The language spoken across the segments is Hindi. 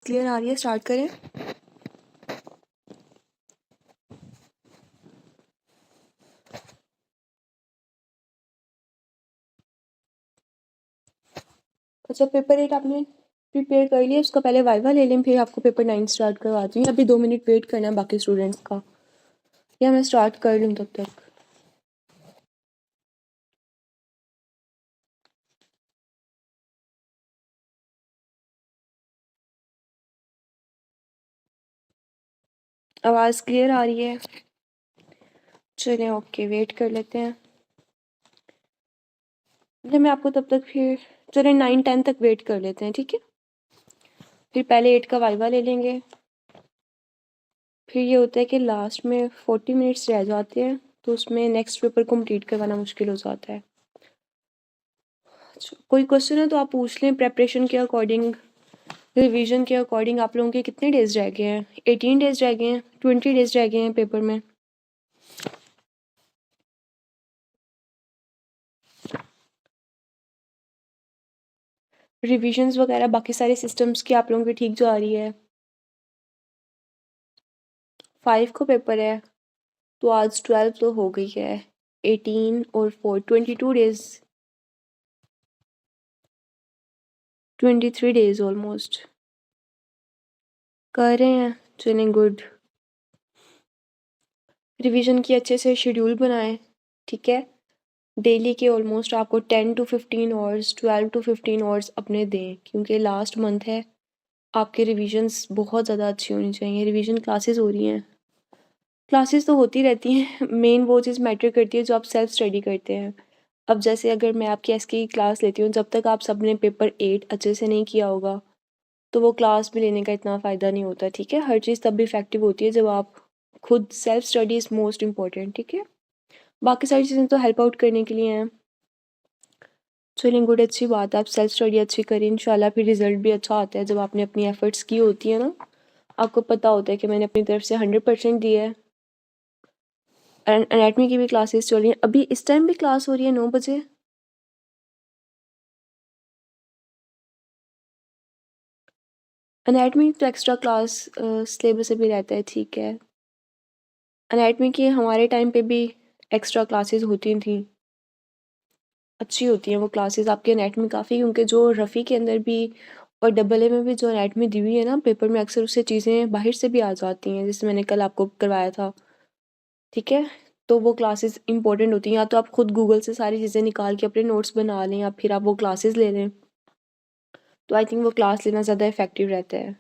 क्लियर आ रही है? स्टार्ट करें। अच्छा, पेपर 8 आपने प्रिपेयर कर लिया, उसका पहले वाइवा ले लें, फिर आपको पेपर 9 स्टार्ट करवाती हूँ। अभी 2 मिनट वेट करना है बाकी स्टूडेंट्स का, या मैं स्टार्ट कर लूँ तब तक? आवाज़ क्लियर आ रही है? चलें, ओके, वेट कर लेते हैं। मैं आपको तब तक फिर चलें 9 10 तक वेट कर लेते हैं, ठीक है? फिर पहले 8 का वाइवा ले लेंगे। फिर ये होता है कि लास्ट में 40 मिनट्स रह जाते हैं, तो उसमें नेक्स्ट पेपर कंप्लीट करवाना मुश्किल हो जाता है। कोई क्वेश्चन है तो आप पूछ लें। प्रेपरेशन के अकॉर्डिंग, रिवीजन के अकॉर्डिंग आप लोगों के कितने डेज रह गए हैं? 18 डेज रह गए हैं, 20 डेज रह गए हैं पेपर में। रिविजन्स वगैरह बाकी सारे सिस्टम्स की आप लोगों की ठीक जा रही है? 5 को पेपर है, तो आज 12 तो हो गई है। 18 और 4 22 डेज, 23 डेज ऑलमोस्ट कर रहे हैं। चलें, गुड। रिवीजन की अच्छे से शेड्यूल बनाएं, ठीक है? डेली के ऑलमोस्ट आपको 10 to 15 आवर्स, 12 to 15 आवर्स अपने दें, क्योंकि लास्ट मंथ है। आपके रिविजन्स बहुत ज़्यादा अच्छी होनी चाहिए। रिवीजन क्लासेस हो रही हैं, क्लासेस तो होती रहती हैं, मेन वो चीज़ मैटर करती है जो आप सेल्फ स्टडी करते हैं। अब जैसे अगर मैं आपकी एसके की क्लास लेती हूँ, जब तक आप सब ने पेपर 8 अच्छे से नहीं किया होगा, तो वो क्लास भी लेने का इतना फ़ायदा नहीं होता, ठीक है? हर चीज़ तब भी इफेक्टिव होती है जब आप खुद self study is most important, ठीक है? बाकी सारी चीज़ें तो हेल्प आउट करने के लिए हैं। चलिए, गुड, अच्छी बात है। आप सेल्फ स्टडी अच्छी करें, इंशाल्लाह फिर रिजल्ट भी अच्छा आता है जब आपने अपनी एफर्ट्स की होती है ना। आपको पता होता है कि मैंने अपनी तरफ से 100% दिया है। एनाटमी की भी क्लासेस चल रही हैं अभी, इस टाइम भी क्लास हो रही है 9 बजे। एनाटमी तो एक्स्ट्रा क्लास सिलेबस से भी रहता है, ठीक है? एनाटमी की हमारे टाइम पे भी एक्स्ट्रा क्लासेस होती थी, अच्छी होती हैं वो क्लासेस आपके एनाटमी काफ़ी, क्योंकि जो रफ़ी के अंदर भी और डबल ए में भी जो एनाटमी दी हुई है ना पेपर में, अक्सर उससे चीज़ें बाहर से भी आ जाती हैं, जैसे मैंने कल आपको करवाया था, ठीक है? तो वो क्लासेस इंपॉर्टेंट होती हैं। या तो आप खुद गूगल से सारी चीज़ें निकाल के अपने नोट्स बना लें, या फिर आप वो क्लासेस ले लें, तो आई थिंक वो क्लास लेना ज़्यादा इफेक्टिव रहता है।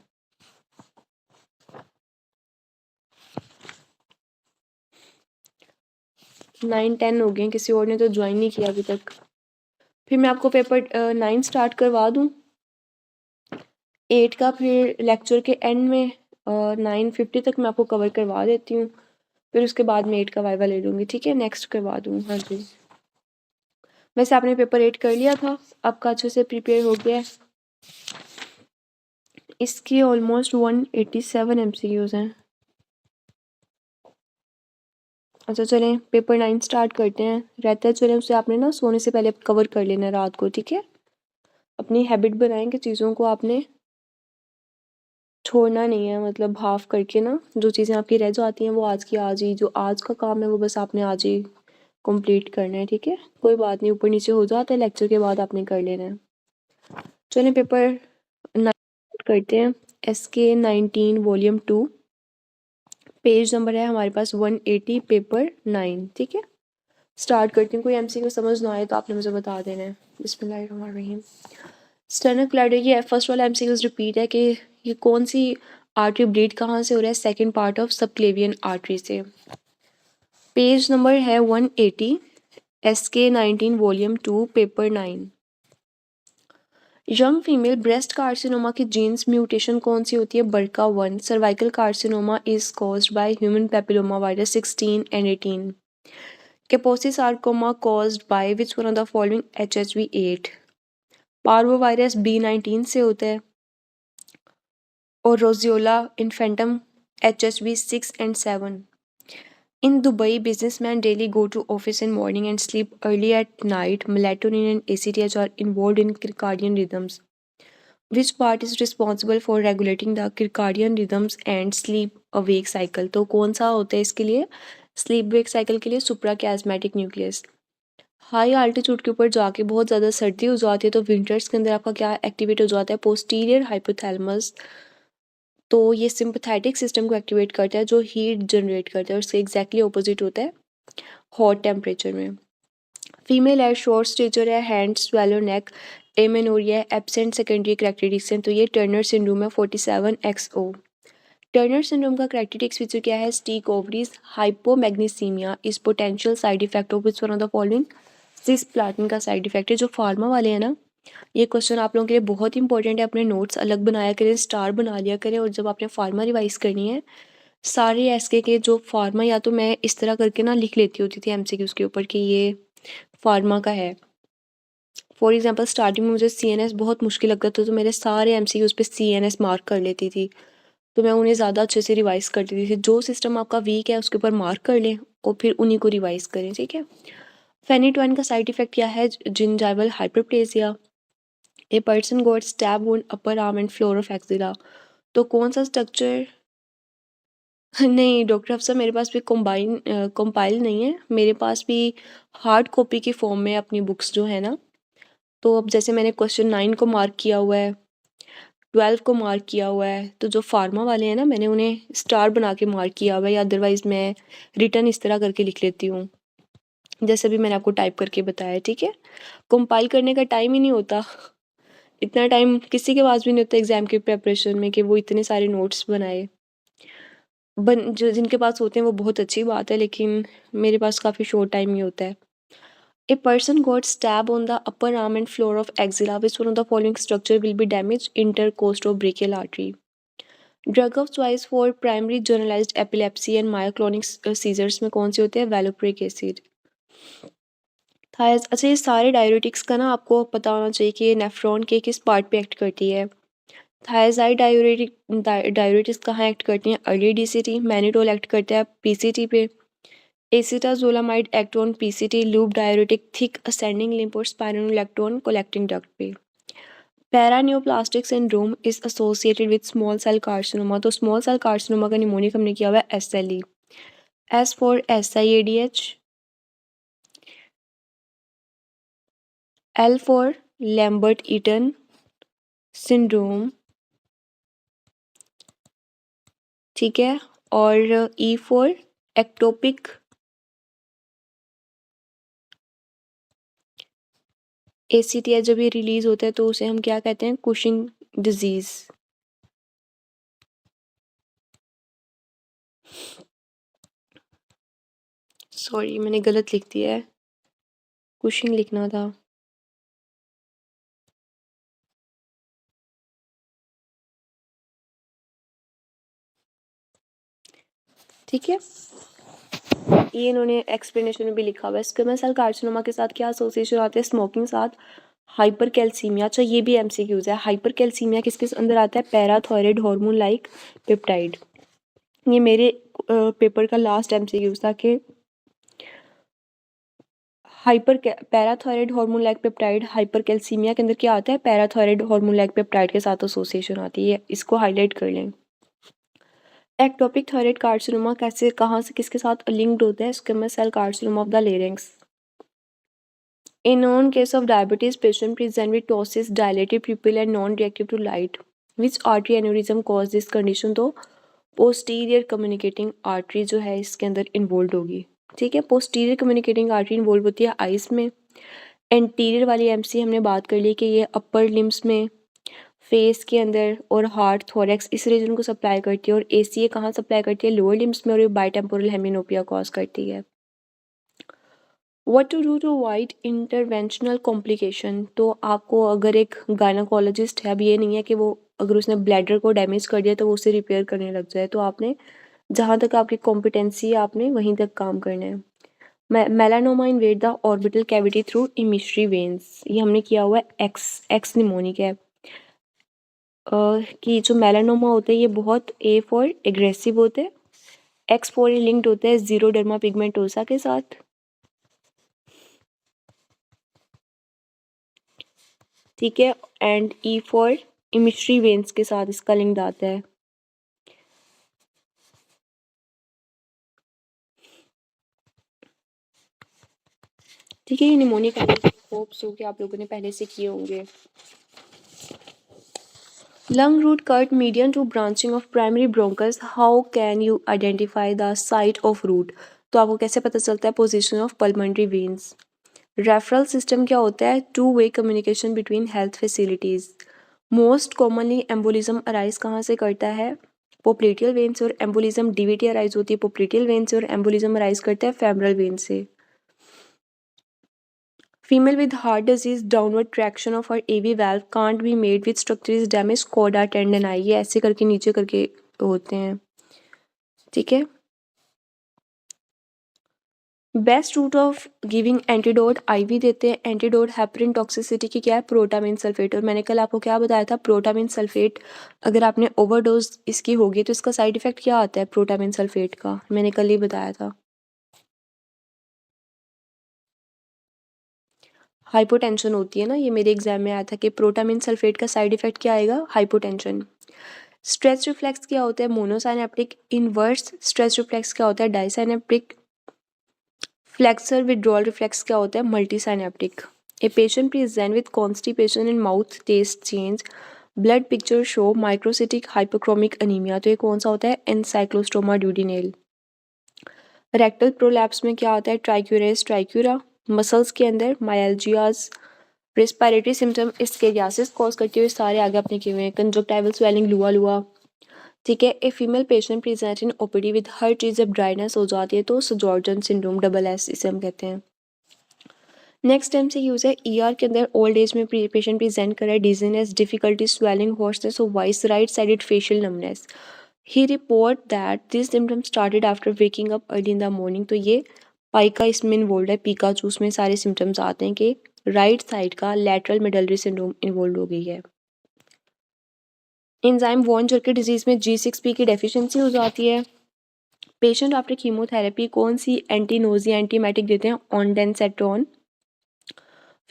9 10 हो गए, किसी और ने तो ज्वाइन नहीं किया अभी तक। फिर मैं आपको पेपर 9 स्टार्ट करवा दूँ 8 का, फिर लेक्चर के एंड में 9:50 तक मैं आपको कवर करवा देती हूँ। फिर उसके बाद मैं 8 का वाइवा ले लूँगी, ठीक है? नेक्स्ट करवा दूँ। हाँ जी, वैसे आपने पेपर 8 कर लिया था, आपका अच्छे से प्रिपेयर हो गया है। इसकी ऑलमोस्ट 187 MCQs हैं। अच्छा, चलें पेपर 9 स्टार्ट करते हैं। रहता है, चलें उसे आपने ना सोने से पहले कवर कर लेना रात को, ठीक है? अपनी हैबिट बनाएं कि चीज़ों को आपने छोड़ना नहीं है, मतलब हाफ करके ना, जो चीज़ें आपकी रह जाती हैं वो आज की आज ही, जो आज का काम है वो बस आपने आज ही कंप्लीट करना है, ठीक है? कोई बात नहीं, ऊपर नीचे हो जाता है, लेक्चर के बाद आपने कर लेना है। चलें पेपर 9 करते हैं। SK 19 वॉल्यूम 2, पेज नंबर है हमारे पास 180, पेपर 9, ठीक है? स्टार्ट करती हूँ। कोई MCQ समझ ना आए तो आपने मुझे बता देना है। बिस्मिल्लाहिर्रहमानिर्रहीम। स्टेनो क्लैडो, ये फर्स्ट वाला MCQ रिपीट है कि ये कौन सी आर्टरी ब्लीड कहाँ से हो रहा है? Second part of subclavian artery से। पेज नंबर है 180, SK 19 volume 2, paper 9। Young female breast carcinoma की जीन्स म्यूटेशन कौन सी होती है? BRCA1। Cervical carcinoma is caused by human papilloma virus 16 and 18। Kaposi sarcoma caused by which one of the following HHV8? Parvovirus B19 से होता है, और रोजियोला इन्फेंटम HHV6 and 7। In Dubai, businessmen daily go to office in morning and sleep early at night. Melatonin and ACTH are involved in circadian rhythms. Which part is responsible for regulating the circadian rhythms and sleep awake cycle? तो कौन सा होता है इसके लिए, स्लीप वेक साइकिल के लिए? सुप्रा कैस्मेटिक न्यूक्लियस। हाई आल्टीट्यूड के ऊपर जाके बहुत ज़्यादा सर्दी हो जाती है तो विंटर्स के अंदर आपका क्या एक्टिवेट हो जाता है, पोस्टीरियर हाइपोथैलेमस। तो ये सिंपथेटिक सिस्टम को एक्टिवेट करता है जो हीट जनरेट करता है, उसके एग्जैक्टली ऑपोजिट होता है हॉट टेम्परेचर में। फीमेल है, शॉर्ट स्टेचर है, hand swallow neck, amenorrhoea, absent secondary characteristics. तो ये टर्नर सिंड्रोम है 47XO। टर्नर सिंड्रोम का करैक्टरिस्टिक्स फीचर क्या है? Streak ovaries, hypomagnesaemia is potential side effect of which one of the following? Cisplatin का साइड इफेक्ट है। जो फार्मा वाले हैं ना, ये क्वेश्चन आप लोगों के लिए बहुत इंपॉर्टेंट है। अपने नोट्स अलग बनाया करें, स्टार बना लिया करें, और जब आपने फार्मा रिवाइज करनी है सारे एसके के जो फार्मा, या तो मैं इस तरह करके ना लिख लेती होती थी एमसीक्यूज के ऊपर कि ये फार्मा का है। फॉर एग्जांपल स्टार्टिंग में मुझे सीएनएस बहुत मुश्किल लगता था तो मेरे सारे एमसीक्यूज पे सीएनएस मार्क कर लेती थी, तो मैं उन्हें ज़्यादा अच्छे से रिवाइज करती थी। जो सिस्टम आपका वीक है उसके ऊपर मार्क कर लें और फिर उन्हीं को रिवाइज करें, ठीक है। फेनिटोइन का साइड इफेक्ट क्या है? Gingival hyperplasia. A person got stab wound upper arm and floor of axilla. तो कौन सा स्ट्रक्चर? नहीं डॉक्टर अफसर, मेरे पास भी कंपाइल नहीं है, मेरे पास भी हार्ड कॉपी की फॉर्म में अपनी बुक्स जो है ना। तो अब जैसे मैंने क्वेश्चन 9 को मार्क किया हुआ है, 12 को मार्क किया हुआ है, तो जो फार्मा वाले हैं ना मैंने उन्हें स्टार बना के मार्क किया हुआ है, या अदरवाइज मैं रिटर्न इस तरह करके लिख लेती हूँ जैसे भी मैंने आपको टाइप करके बताया, ठीक है। कंपाइल करने का टाइम ही नहीं होता, इतना टाइम किसी के पास भी नहीं होता एग्जाम के प्रेपरेशन में कि वो इतने सारे नोट्स बनाए। जो जिनके पास होते हैं वो बहुत अच्छी बात है, लेकिन मेरे पास काफ़ी शॉर्ट टाइम ही होता है। A person got stabbed on the upper arm and floor of axilla. Which one of the following structure will be damaged? Intercostobrachial artery. Drug of choice for primary generalized epilepsy and myoclonic seizures में कौन से होते हैं? Valproic acid. थायस, अच्छा ये सारे डाययूरेटिक्स का ना आपको पता होना चाहिए कि ये नेफ्रॉन के किस पार्ट पे एक्ट करती है। थायजाइड डाययूरेटिक्स कहाँ एक्ट करती हैं? Early DCT. मैनिटोल एक्ट करता है पीसीटी पे। Acetazolamide act on PCT. Loop diuretic thick ascending limb और स्पाइरोलेक्टोन कलेक्टिंग डक्ट पे। Paraneoplastic syndrome is associated with small cell carcinoma. तो स्मॉल सेल कार्सिनोमा का निमोनिक हमने किया हुआ है SLE. S for SIADH, L for Lambert Eaton syndrome, ठीक है, और ई फॉर एक्टोपिक एसीटीएच। जब ये रिलीज होता है तो उसे हम क्या कहते हैं? Cushing disease. सॉरी मैंने गलत लिख दिया है, कुशिंग लिखना था। ठीक है, ये इन्होंने एक्सप्लेनेशन में भी लिखा हुआ है। स्क्विमस सेल कार्सिनोमा के साथ क्या एसोसिएशन आते हैं? स्मोकिंग साथ, हाइपर कैल्सीमिया। अच्छा ये भी एमसीक्यूज है। हाइपर कैल्सीमिया किस किस अंदर आता है? Parathyroid hormone like peptide. ये मेरे पेपर का लास्ट एमसीक्यूज था कि parathyroid hormone like peptide hyper calcaemia के अंदर क्या आता है? पैराथायराइड हार्मोन लाइक पेप्टाइड के साथ एसोसिएशन आती है, इसको हाईलाइट कर लें। एक्टोपिक थायराइड कार्सिनोमा कैसे, कहाँ से, किसके साथ लिंक्ड होता है? Squamous cell carcinoma of the larynx. In known case of diabetes, patient present with ptosis, dilated pupil and non-reactive to light. Which artery aneurysm cause this condition? तो posterior communicating artery जो है इसके अंदर इन्वॉल्व होगी, ठीक है। posterior communicating artery इन्वॉल्व होती है आइस में। एंटीरियर वाली एमसी हमने बात कर ली कि ये अपर लिम्स में, फेस के अंदर और हार्ट थोरेक्स इस रीजन को सप्लाई करती है, और एसीए कहाँ सप्लाई करती है? लोअर लिम्स में, और ये बाइटेम्पोरल हेमिनोपिया कॉज करती है। What to do to avoid interventional complication? तो आपको अगर एक गायनाकोलॉजिस्ट है, अब ये नहीं है कि वो अगर उसने ब्लैडर को डैमेज कर दिया तो वो उसे रिपेयर करने लग जाए, तो आपने जहाँ तक आपकी कॉम्पिटेंसी है आपने वहीं तक काम करना है। Melanoma invade the orbital cavity through emissary veins, ये हमने किया हुआ है एक्स निमोनिक है। कि जो मेलानोमा होता है ये बहुत ए फॉर एग्रेसिव होते हैं, एक्स फॉर लिंक्ड होता है जीरोडर्मा पिगमेंटोसा के साथ, ठीक है, एंड ई फॉर इमिशरी वेन्स के साथ इसका लिंक आता है। ठीक है, ये निमोनिक होप्स हो कि आप लोगों ने पहले से किए होंगे। Lung root cut median to branching of primary bronchus. How can you identify the site of root? तो आपको कैसे पता चलता है position of pulmonary veins? Referral system क्या होता है? Two way communication between health facilities. Most commonly embolism arise कहाँ से करता है? पोप्लेटियल वेन से, और एम्बोलिज्म डीवीटी अराइज होती है पोप्लेटियल वेन से, और एम्बोलिज्म अराइज करता है फेमरल वेन से। Female with heart disease, downward traction of her AV valve can't be made with structure is damaged, coda tendon आई, ये ऐसे करके नीचे करके होते हैं। ठीक है, best route of giving antidote IV देते हैं। एंटीडोट हेपरिन टॉक्सिसिटी की क्या है? Protamine sulphate. और मैंने कल आपको क्या बताया था? प्रोटामिन सल्फेट अगर आपने ओवरडोज इसकी होगी तो इसका साइड इफेक्ट क्या आता है प्रोटामिन सल्फेट का? मैंने कल ही बताया था, हाइपोटेंशन होती है ना। ये मेरे एग्जाम में आया था कि प्रोटामिन सल्फेट का साइड इफेक्ट क्या आएगा? हाइपोटेंशन। स्ट्रेस रिफ्लेक्स क्या होता है? मोनोसाइनेप्टिक। इनवर्स स्ट्रेस रिफ्लेक्स क्या होता है? डाइसाइनेप्टिक। फ्लेक्सर विड्रॉल रिफ्लेक्स क्या होता है? Multisynaptic. A patient present with constipation in mouth taste change, blood picture show microcytic hypochromic anaemia. तो ये कौन सा होता है? एनसाइक्लोस्टोमा ड्यूडिनेल। रेक्टल प्रोलैप्स में क्या होता है? ट्राइक्यूरेस ट्राइक्यूरा। मसल्स के अंदर मायल्जियाज। रेस्पिरेटरी सिम्टम स्केरियासिस कॉज करते हुए सारे आगे अपने किए हुए हैं। कंजक्टाइवल स्वेलिंग, लुआ लुआ। ठीक है, a female patient present in OPD with her चीज़ जब ड्राइनेस हो जाती है तो सजॉर्जन सिंड्रोम, डबल एस इसे हम कहते हैं। नेक्स्ट टाइम से यूज़ है ईआर के अंदर ओल्ड एज में पेशेंट प्रेजेंट कर रहा है डिजीनेस, डिफिकल्टी स्वेलिंग, हॉर्सनेस और voice, right sided facial numbness. He report that this symptom started after waking up early in the morning. तो ये पाइका इसमें इन्वॉल्व है, पीकाचू में सारे सिम्टम्स आते हैं कि राइट साइड का लैटरल मेडलरी सिंड्रोम इन्वॉल्व हो गई है। एंजाइम वॉन जर्के डिजीज में G6P की डेफिशिएंसी हो जाती है। पेशेंट आफ्टर कीमोथेरेपी कौन सी एंटीनोजिया एंटीमेटिक देते हैं? Ondansetron.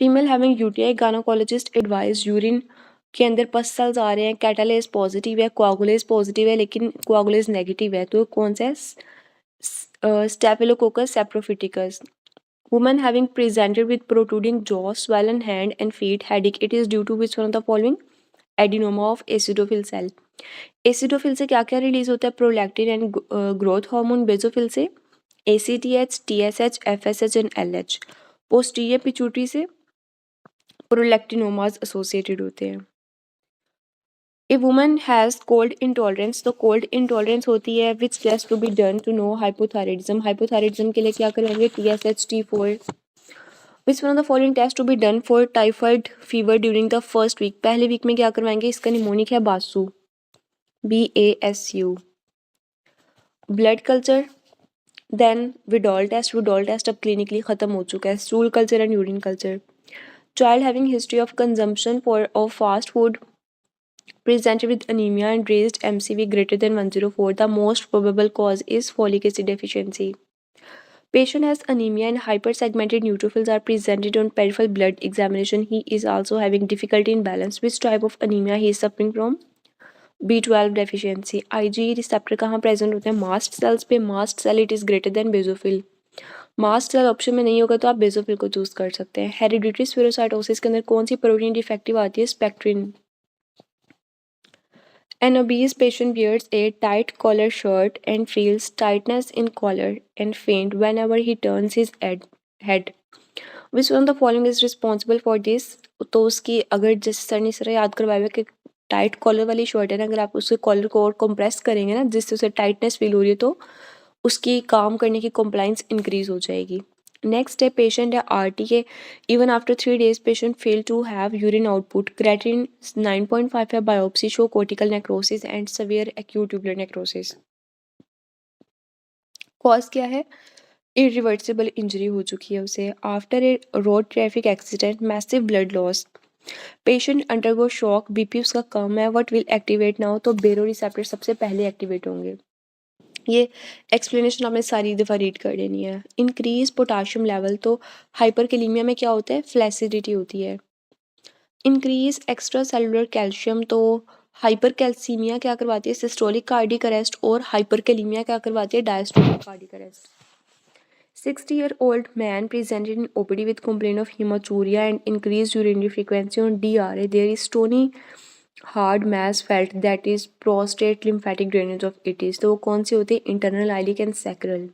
Female having UTI, gynaecologist advise urine के अंदर पस सेल्स आ रहे हैं, कैटालेज पॉजिटिव है, कोआगुलेज पॉजिटिव है लेकिन कोआगुलेज नेगेटिव है, तो कौन सा है? Staphylococcus saprophyticus. Women having presented with protruding jaw, swollen hand and feet, headache, it is due to which one of the following? Adenoma of acidophil cell. Acidophil से क्या क्या रिलीज होता है? Prolactin and growth hormone. Basophil से ACTH, TSH, FSH and LH। Posterior pituitary से प्रोलैक्टिनोमास एसोसिएटेड होते हैं। A woman has cold intolerance, तो कोल्ड इंटॉलरेंस होती है which test to be done to know hypothyroidism. Hypothyroidism के लिए क्या करेंगे? TSH, T4। Which one of the following test to be done for typhoid fever during the first week? पहले वीक में क्या करवाएंगे? इसका निमोनिक है Basu, BASU। Blood culture, then Widal test. Widal test अब क्लिनिकली खत्म हो चुका है। Stool culture and urine culture. Child having history of consumption for of fast food, presented with anemia and raised MCV greater than 104. The most probable cause is folic acid deficiency. Patient has anemia and hypersegmented neutrophils are presented on peripheral blood examination. He is also having difficulty in balance. Which type of anemia he is suffering from? B12 deficiency. IgE receptor कहाँ present होते हैं? Mast cells पे। Mast cell it is greater than basophil. Mast cell option में नहीं होगा तो आप बेसोफिल को चूज कर सकते हैं। हेरिडिटरी स्पेरोसाइटोसिस के अंदर कौन सी प्रोटीन डिफेक्टिव आती है? Spectrin. An obese patient wears a tight collar shirt and feels tightness in collar and faint whenever he turns his head. Which one of the following is responsible for this? तो उसकी अगर जैसे सर ने सर याद करवाया हुआ कि टाइट कॉलर वाली शर्ट है ना, अगर आप उसके कॉलर को और कंप्रेस करेंगे ना जिससे उसे टाइटनेस फील हो रही है तो उसकी काम करने की कंप्लाइंस इंक्रीज हो जाएगी। नेक्स्ट है पेशेंट है RT के, even after 3 days patient fail to have urine output, creatinine 9.5 है, biopsy show cortical necrosis and severe acute tubular necrosis. Cause क्या है? इरिवर्सिबल इंजरी हो चुकी है उसे after a road traffic accident, massive blood loss. Patient undergo shock, BP उसका कम है, व्हाट विल एक्टिवेट नाउ? तो बेरो रिसेप्टर सबसे पहले एक्टिवेट होंगे। ये एक्सप्लेनेशन आपने सारी दफ़ा रीड कर लेनी है। इंक्रीज पोटाशियम लेवल, तो हाइपरकैलेमिया में क्या होता है? फ्लैसिडिटी होती है। इंक्रीज एक्स्ट्रा सेलुलर कैल्शियम, तो हाइपर कैल्सीमिया क्या करवाती है, सिस्टोलिक कार्डिक अरेस्ट, और हाइपर कैलीमिया क्या करवाती है, diastolic cardiac arrest. 60-year-old man presented in OPD with complaint of hematuria and increased urinary frequency on DRA. There is stony hard mass felt that is prostate lymphatic drainage of it is. तो वो कौन से होते हैं, internal ileal and sacral.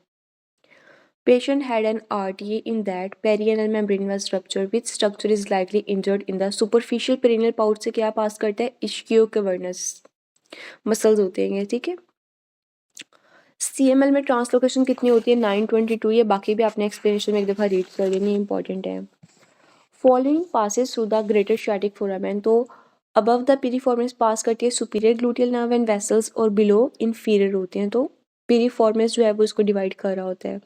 Patient had an RTA in that perianal membrane was ruptured. Which structure is likely injured in the superficial perineal pouch से क्या पास करता है, ischio-cavernous मसल्स होते हैं, ठीक है। CML में ट्रांसलोकेशन कितनी होती है, 922। ये बाकी भी आपने एक्सप्लेनेशन में एक दफ़ा रीड कर देनी, इंपॉर्टेंट है। Following passes through the greater static foramen, तो अबव द पिरिफॉर्मिस पास करती है superior gluteal nerve and vessels, और बिलो इन्फीरियर होते हैं, तो पिरिफॉर्मिस जो है वो इसको डिवाइड कर रहा होता है।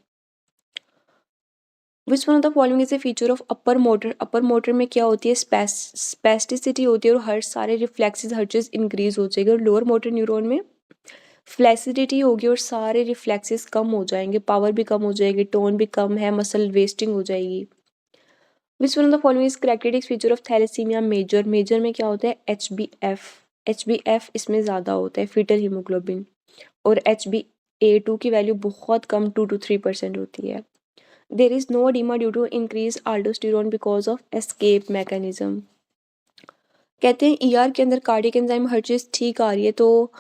विच one of the following is a feature of upper motor, upper motor में क्या होती है, स्पेस्टिसिटी होती है, और हर सारे रिफ्लेक्सेस हर चीज़ इंक्रीज हो जाएगी, और लोअर मोटर न्यूरॉन में फ्लैसिडिटी होगी और सारे रिफ्लेक्सेस कम हो जाएंगे, पावर भी कम हो जाएगी, टोन भी कम है, मसल वेस्टिंग हो जाएगी। Which one of the following is corrected feature of thalassaemia major, major में क्या होता है, HbF इसमें ज़्यादा होता है, फीटल हीमोग्लोबिन, और HbA2 की वैल्यू बहुत कम 2 to 3% होती है। There is no edema due to increase aldosterone because of escape mechanism. कहते हैं ER के अंदर कार्डियक एंजाइम हर चीज़ ठीक आ रही है, तो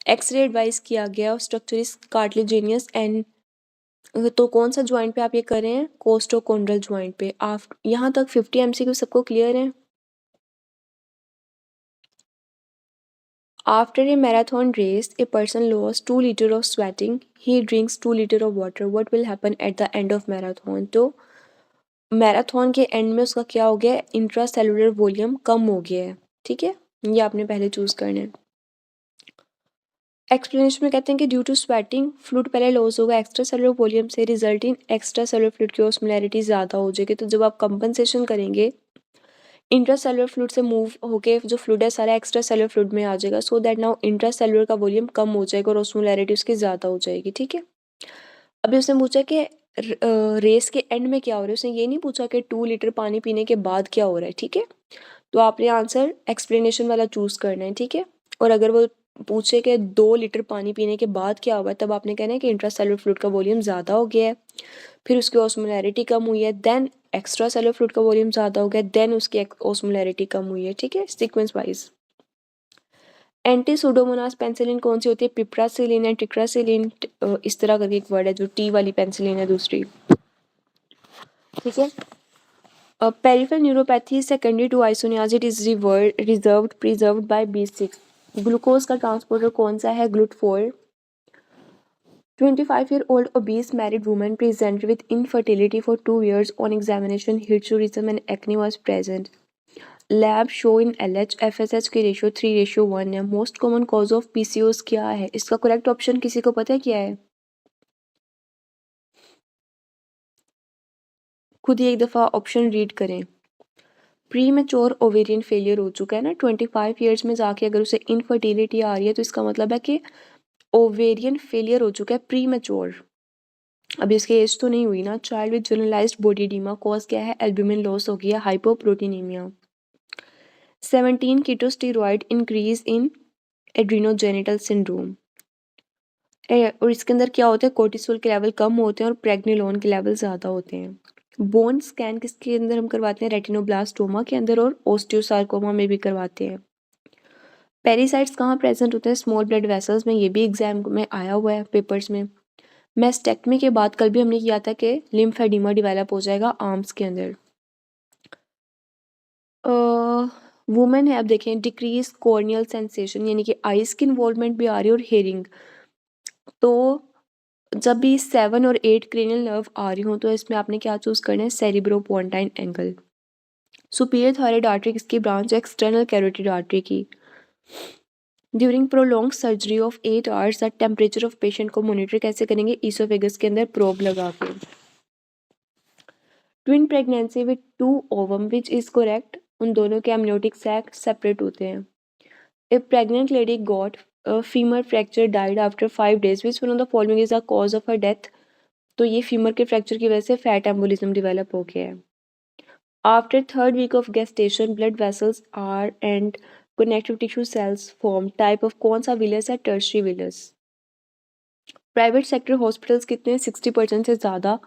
एक्सरे एडवाइस किया गया, स्ट्रक्चर इज कार्टिलेजिनियस एंड, तो कौन सा ज्वाइंट पे आप ये कर रहे हैं, कोस्टोकोंड्रल ज्वाइंट पे। आप यहाँ तक 50 MCQ सबको क्लियर है। After a marathon race a person loss 2 litre of sweating, he drinks 2 litre of water, what will happen at the end of marathon. तो मैराथन के एंड में उसका क्या हो गया, इंट्रा सेलुलर वॉल्यूम कम हो गया है, ठीक है, ये आपने पहले चूज करना है। एक्सप्लेनेशन में कहते हैं कि ड्यू टू स्वेटिंग फ्लूइड पहले लॉस होगा एक्स्ट्रा सेलुलर वॉल्यूम से, result in extra cellular fluid की ऑस्मोलैरिटी ज़्यादा हो जाएगी। तो जब आप कंपनसेशन करेंगे, इंट्रा सेलुलर फ्लूइड से मूव होके जो फ्लूइड है सारा एक्स्ट्रा सेलुलर फ्लूइड में आ जाएगा, so that now intra cellular का वॉल्यूम कम हो जाएगा और ऑस्मोलैरिटी उसकी ज़्यादा हो जाएगी, ठीक है। अभी उसने पूछा कि रेस के एंड में क्या हो रहा है, उसने ये नहीं पूछा कि 2 लीटर पानी पीने के बाद क्या हो रहा है, ठीक है। तो आपने आंसर एक्सप्लेनेशन वाला चूज़ करना है, ठीक है। और अगर वो पूछे कि 2 लीटर पानी पीने के बाद क्या हुआ है, तब आपने कहना है कि इंट्रासेलुलर फ्लूइड का वॉल्यूम ज़्यादा हो गया है, फिर उसकी ऑस्मोलैरिटी कम हुई है, देन एक्स्ट्रा सेलुलर फ्लूइड का वॉल्यूम ज़्यादा हो गया, देन उसकी ऑस्मोलैरिटी कम हुई है, ठीक है, sequence wise. Anti Pseudomonas penicillin कौन सी होती है, पिप्रासिलिन एंड टिक्रासिलिन, इस तरह करके एक वर्ड है, जो टी वाली पेंसिलिन है दूसरी, ठीक है। Peripheral neuropathy secondary to isoniazid, it is preserved by B6। Glucose का ट्रांसपोर्टर कौन सा है, GLUT4। 25-year-old obese married woman presented with infertility for 2 years. On examination, hirsutism and acne was present. Lab show in LH FSH की रेशियो 3:1 है। Most common cause of PCOS क्या है, इसका करेक्ट ऑप्शन किसी को पता है क्या है, खुद ही एक दफ़ा ऑप्शन रीड करें। प्री मेच्योर ओवेरियन फेलियर हो चुका है ना, 25 ईयर्स में जाके अगर उसे इनफर्टिलिटी आ रही है तो इसका मतलब है कि ओवेरियन फेलियर हो चुका है, प्री मेच्योर। अभी इसकी एज तो नहीं हुई ना। Child with generalised body oedema, cause क्या है, एल्ब्यूमिन लॉस हो गया, hypoproteinaemia. 17 ketosteroid increase in adrenogenital syndrome, और इसके अंदर क्या होता है, कोर्टिसोल के लेवल कम होते हैं और प्रेग्निलोन के लेवल ज़्यादा होते हैं। बोन स्कैन किसके अंदर हम करवाते हैं, रेटिनोब्लास्टोमा के अंदर और ओस्टियोसार्कोमा में भी करवाते हैं। पेरिसाइट्स कहाँ प्रेजेंट होते हैं, स्मॉल ब्लड वेसल्स में, ये भी एग्जाम में आया हुआ है पेपर्स में। मेस्टेक्टमी के बाद कल भी हमने किया था कि लिम्फेडिमा डेवलप हो जाएगा आर्म्स के अंदर। वुमेन है, अब देखें, डिक्रीज कॉर्नियल सेंसेशन, यानी कि आईज की इन्वॉल्वमेंट भी आ रही है और हेयरिंग। तो जब भी 7 और 8 क्रेनियल नर्व आ रही हो तो इसमें आपने क्या चूज करना है, cerebellopontine angle. Superior thyroid artery किसकी ब्रांच है, एक्सटर्नल कैरोटिड आर्टरी की। During prolong surgery of 8 hours the temperature of patient को मॉनिटर कैसे करेंगे, ईसोफेगस के अंदर प्रोब लगा के। Twin pregnancy with 2 ovum which is correct, उन दोनों के एमनियोटिक सैक सेपरेट होते हैं। A pregnant lady got femur fracture died after 5 days, which one of the following is the cause of her death. तो ये फीमर के फ्रैक्चर की वजह से फैट एम्बोलिज्म डेवलप हो गया है। After third week of gestation, blood vessels are and connective tissue cells form. Type of कौन सा विलस है? Tertiary villous. Private sector hospitals कितने हैं? 60% से ज़्यादा।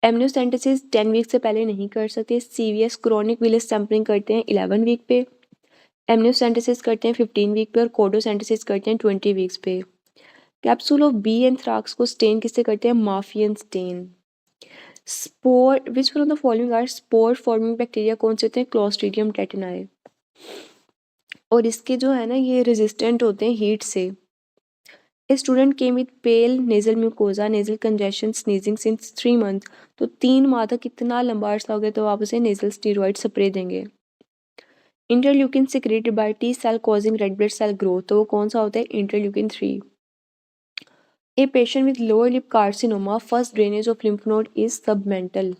एमनियोसेंटेसिस 10 वीक से पहले नहीं कर सकते। सीवीएस क्रॉनिक विलस सैम्पलिंग करते हैं 11 वीक पे, एमनियोसेंटेसिस करते हैं 15 वीक पे और कोडोसेंटेसिस करते हैं 20 वीक्स पे। कैप्सूल ऑफ बी एंथ्राक्स को स्टेन किससे करते हैं? McFadyean stain. Spore which one of the following are spore forming bacteria कौन से होते हैं? Clostridium tetani. और इसके जो है ना ये रेजिस्टेंट होते हैं हीट से। A student came with pale nasal mucosa nasal congestion sneezing since 3 month. तो 3 माह तक कितना लंबा अर्सा हो गया तो आप उसे नेजल स्टीरॉइड स्प्रे देंगे। Interleukin secreted by T cell causing red blood cell growth, तो वो कौन सा होता है? Interleukin 3। A patient with lower lip carcinoma first drainage of lymph node is submental.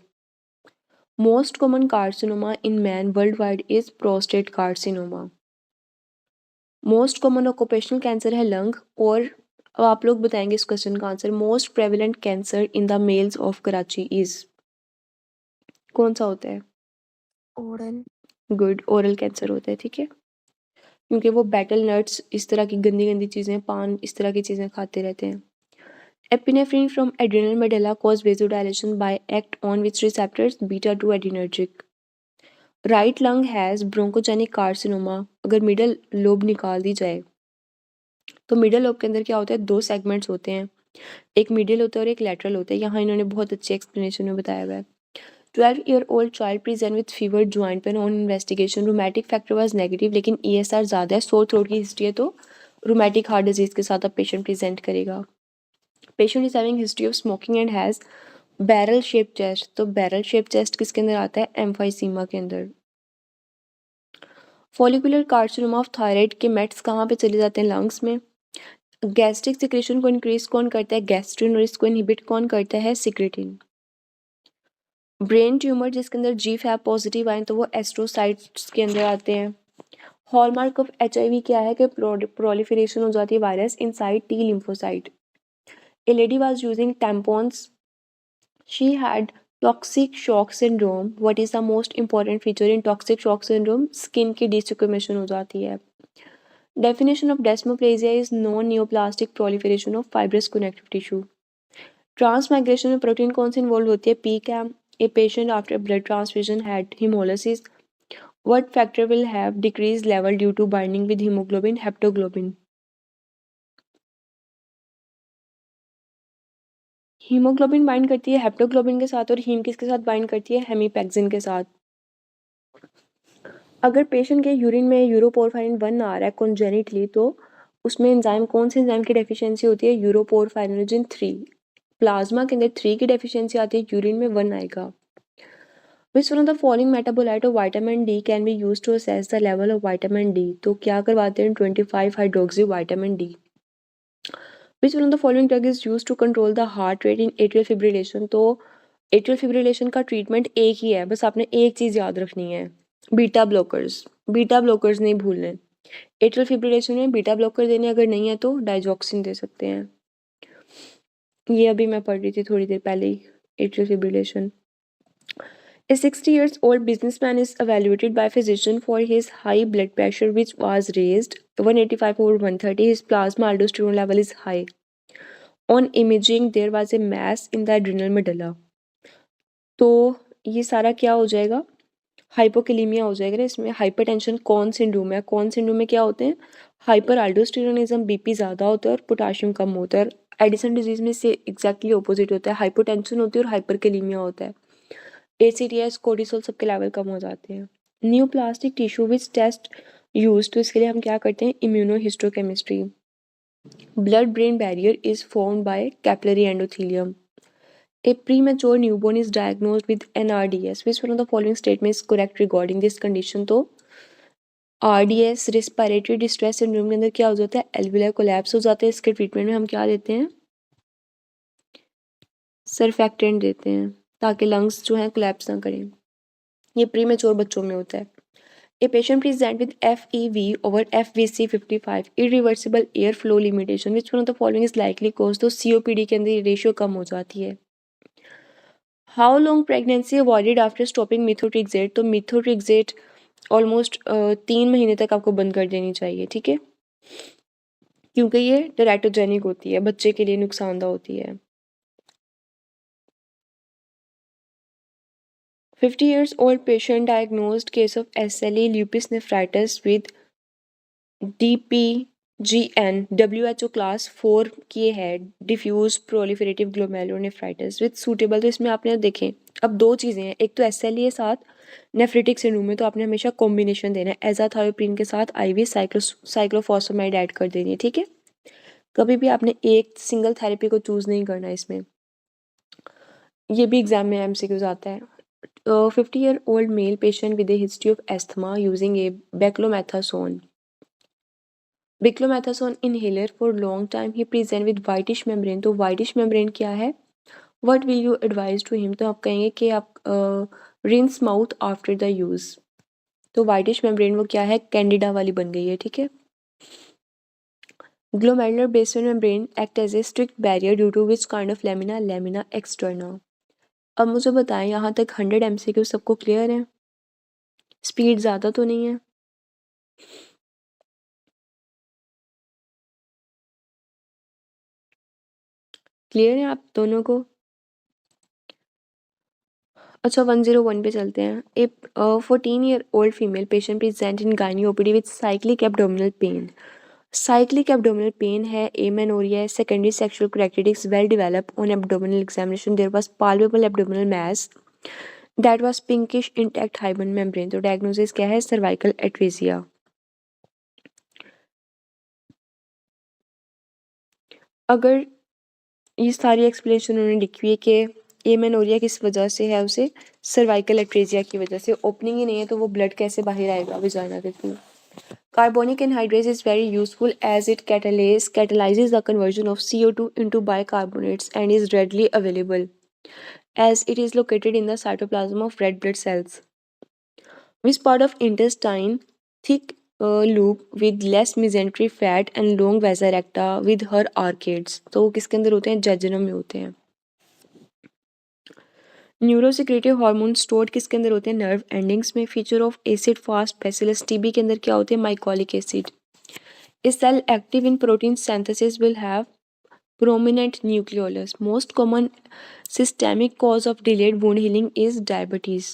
Most common carcinoma in man worldwide is prostate carcinoma. Most common occupational cancer है लंग। और अब आप लोग बताएंगे इस क्वेश्चन का answer. Most prevalent cancer in the mails of Karachi is, कौन सा होता है? ओरल। गुड, ओरल कैंसर होता है, ठीक है, क्योंकि वो बैटल नट्स इस तरह की गंदी गंदी चीज़ें, पान, इस तरह की चीज़ें खाते रहते हैं। Epinephrine from adrenal medulla cause vasodilation bye act on which receptors? Beta 2 adrenergic. Right lung has bronchogenic carcinoma. अगर मिडल लोब निकाल दी जाए तो मिडल लोब के अंदर क्या होता है? 2 सेगमेंट्स होते हैं, एक मिडिल होता है और एक लैटरल होता है। यहाँ इन्होंने बहुत अच्छे एक्सप्लेनेशन में बताया हुआ है। 12-year-old child present with fever, joint pain on investigation, rheumatic factor was negative, लेकिन ESR ज़्यादा है, सोर थ्रोट की हिस्ट्री है तो रूमेटिक हार्ट डिजीज के साथ अब पेशेंट प्रेजेंट करेगा। Patient is having history of smoking and has barrel shape chest, तो बैरल शेप चेस्ट किसके अंदर आता है? एम्फाइसीमा के अंदर। फॉलिकुलर कार्सिनोमा ऑफ थायराइड के मेट्स कहाँ पे चले जाते हैं? लंग्स में। गैस्ट्रिक सिक्रेशन को इंक्रीज कौन करता है? गैस्ट्रिन। और इसको इनहिबिट कौन करता है? सिक्रेटिन। ब्रेन ट्यूमर जिसके अंदर जी फैब पॉजिटिव आए तो वो एस्ट्रोसाइट्स के अंदर आते हैं। हॉलमार्क ऑफ HIV क्या है? कि प्रोलिफरेशन हो जाती है virus inside T lymphocyte. A lady was using tampons, she had toxic shock syndrome. What is the most important feature in toxic shock syndrome? Skin की डिस्कमेशन हो जाती है। Definition of डेस्मोप्लेजिया is non neoplastic proliferation of fibrous connective tissue. Transmigration में प्रोटीन कौन सी इन्वॉल्व होती है? PCAM। A patient after blood transfusion had hemolysis. What factor will have decreased level due to binding with hemoglobin? Haptoglobin. Haemoglobin bind करती है हेप्टोग्लोबिन के साथ और हीम किसके साथ बाइंड करती है? हेमीपेक्सिन के साथ। अगर पेशेंट के यूरिन में यूरोपोरफाइन 1 आ रहा है कॉन्जेनिटली तो उसमें एंजाइम, कौन से एंजाइम की डेफिशिएंसी होती है? यूरोपोरफाइनोजन 3। प्लाज्मा के अंदर 3 की डेफिशिएंसी आती है, यूरिन में 1 आएगा। Which one of the following metabolite of vitamin D can be used to assess the level of vitamin D? तो क्या करवाते हैं? 25 hydroxy vitamin D. Which one of the following drug is used to control the heart rate in atrial fibrillation? तो एट्रियल फिब्रिलेशन का ट्रीटमेंट एक ही है, बस आपने एक चीज़ याद रखनी है, बीटा ब्लॉकर्स। बीटा ब्लॉकर्स नहीं भूलने। एट्रियल फिब्रिलेशन में बीटा ब्लॉकर देने, अगर नहीं है तो डाइजॉक्सिन दे सकते हैं। ये अभी मैं पढ़ रही थी थोड़ी देर पहले ही, atrial fibrillation. A 60-year-old businessman is evaluated by physician for his high blood pressure which was raised 185/130. His plasma aldosterone level is high. On imaging there was a mass in the adrenal medulla. तो ये सारा क्या हो जाएगा? हाइपोकैलेमिया हो जाएगा। इसमें हाइपरटेंशन कौन सिंड्रोम है? कौन सिंड्रोम में क्या होते हैं? हाइपर अल्डोस्टेरोनिज्म, बीपी ज़्यादा होता है और पोटाशियम कम होता है। एडिसन डिजीज में से एग्जैक्टली ऑपोजिट होता है, हाइपोटेंशन होती है और हाइपरकैलेमिया होता है। ACTS कोर्टिसोल सबके लेवल कम हो जाते हैं। Neoplastic tissue which test use, तो इसके लिए हम क्या करते हैं? Immunohistochemistry. Blood brain barrier is formed by capillary endothelium. A premature newborn is diagnosed with NRDS. Which one of the following statement is correct regarding this condition? तो RDS रेस्पिरेटरी डिस्ट्रेस सिंड्रोम के अंदर क्या हो जाता है? एल्वियुलर कोलैप्स हो जाता है। इसके ट्रीटमेंट में हम क्या देते हैं? सरफैक्टेंट देते हैं ताकि लंग्स जो हैं कोलैप्स ना करें। ये प्रीमेच्योर बच्चों में होता है। A patient present with FEV over FVC 55 irreversible air flow limitation. Which one of the following is likely cause? तो COPD के अंदर ये रेशियो कम हो जाती है। How long pregnancy avoided after stopping methotrexate? तो मिथोट्रिक्सेट ऑलमोस्ट 3 महीने तक आपको बंद कर देनी चाहिए, ठीक है, क्योंकि ये टेराटोजेनिक होती है, बच्चे के लिए नुकसानदा होती है। 50 years old patient diagnosed case of SLE lupus nephritis with DPGN WHO class 4 की है, diffuse proliferative glomerulonephritis with suitable. तो इसमें आपने देखें अब दो चीज़ें हैं, एक तो SLE है साथ नेफ्रिटिक सिंड्रोम में, तो आपने हमेशा कॉम्बिनेशन देना है, एजाथायोप्रिन के साथ IV साइक्लोफॉस्फेमाइड ऐड कर देनी है, ठीक है। कभी भी आपने एक सिंगल थेरेपी को चूज़ नहीं करना इसमें। ये भी एग्जाम में MCQs आता है। 50-year-old male patient with a history of asthma using a beclomethasone inhaler for long time. He present with whitish membrane. तो whitish membrane क्या है? What will you advise to him? तो आप कहेंगे कि आप rinse mouth after the use. तो whitish membrane वो क्या है? कैंडिडा वाली बन गई है, ठीक है। Glomerular basement membrane act as a strict barrier due to which kind of lamina externa. अब मुझे बताएं यहाँ तक 100 MCQ सबको क्लियर है? स्पीड ज़्यादा तो नहीं है? क्लियर है आप दोनों को? अच्छा 101 पे चलते हैं। A 14-year-old female patient present in gynae OPD with cyclic abdominal pain. Cyclic abdominal pain है, एमेनोरिया है, secondary sexual characteristics well develop on abdominal examination. There was palpable abdominal mass that was pinkish intact hymen membrane. तो डायग्नोसिस क्या है? Cervical atresia. अगर ये सारी एक्सप्लेनेशन उन्होंने लिखी हुई है कि एमेनोरिया किस वजह से है, उसे सर्वाइकल एट्रेसिया की वजह से। ओपनिंग ही नहीं है तो वो ब्लड कैसे बाहर आएगा वजाइना के through? Carbonic anhydrase is very useful as it catalyzes the conversion of CO2 into bicarbonates and is readily available as it is located in the cytoplasm of red blood cells. Which part of intestine? Thick loop with less mesentery fat and long vasa recta with her arcades. तो वो किसके अंदर होते हैं? जejunum में होते हैं। न्यूरोसिक्रेटिव हार्मोन स्टोर्ड किसके अंदर होते हैं? नर्व एंडिंग्स में। Feature of acid fast bacillus TB के अंदर क्या होते हैं? Mycolic acid. A cell active in protein synthesis will have prominent nucleolus. Most common systemic cause of delayed wound healing is diabetes.